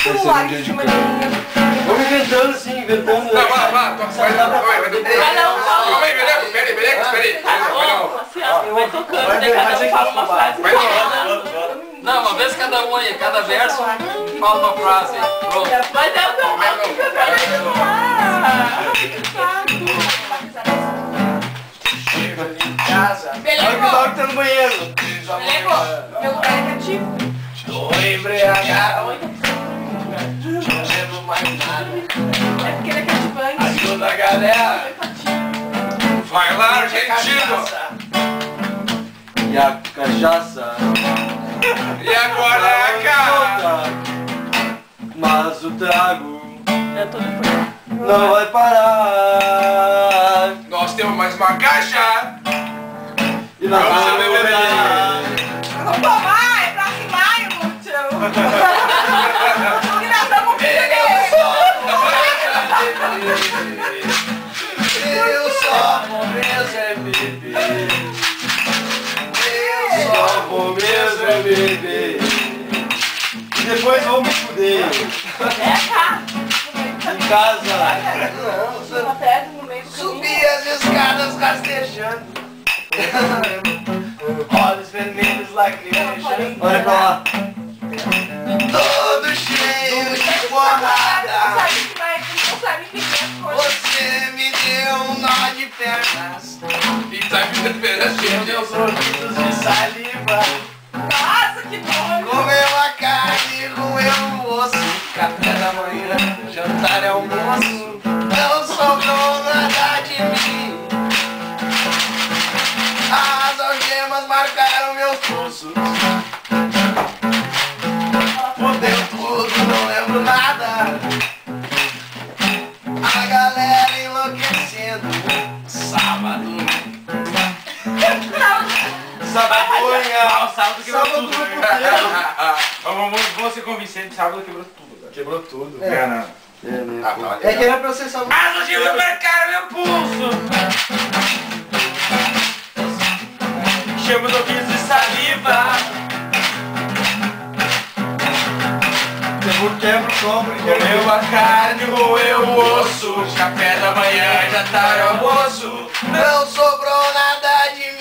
celular em cima de mim. Vamos inventando sim, inventando. Não, vai, vai. Cada um fala. Calma aí, peraí. Vai tocando, né? Cada um fala uma frase. Não, uma vez cada um aí, cada verso fala uma frase. Pronto. Mas eu não Casa. Olha o dog tá no banheiro. Meu lugar é cativo. Tô embriagado. Não lembro mais nada. É porque ele é cativante. Ajuda a galera. Vai lá, argentino. E a cachaça. E agora é a cara. Mas o trago Eu tô depois. não vai parar. Nós temos mais uma caixa. E nós Vamos vamos beber. Vamos tomar, é próximo maio, tchau. E nós vamos beber. Eu só vou mesmo é beber. Eu só vou mesmo é beber. E depois vou me fuder. É cá. Em casa. Uma pedra no meio do caminho. Subi as escadas rastejando. Olhos vermelhos lacrimejando. Olha pra lá. Todo cheio de porrada. Não sabe quem é. Você me deu um nó de pernas. E tá me esperando, Meus gente. ouvidos de saliva. Nossa, que nojo. Comeu a carne, roeu o osso. Café da manhã, jantar e almoço. Não sobrou nada de mim. As algemas marcaram meus pulsos. Fudeu tudo, não lembro nada. A galera enlouquecendo. Sábado. Sabadonha. Sábado quebrou Sábado tudo, no né? puteiro. Vamos ser convincentes, sábado quebrou tudo, velho. Quebrou tudo. Ah, É que era pra ser sábado. As algemas marcaram meu pulso. Chama os ouvidos de saliva. Quebra o cobre, Comeu a carne, roeu o osso. Café da manhã, jantar e almoço. não sobrou nada de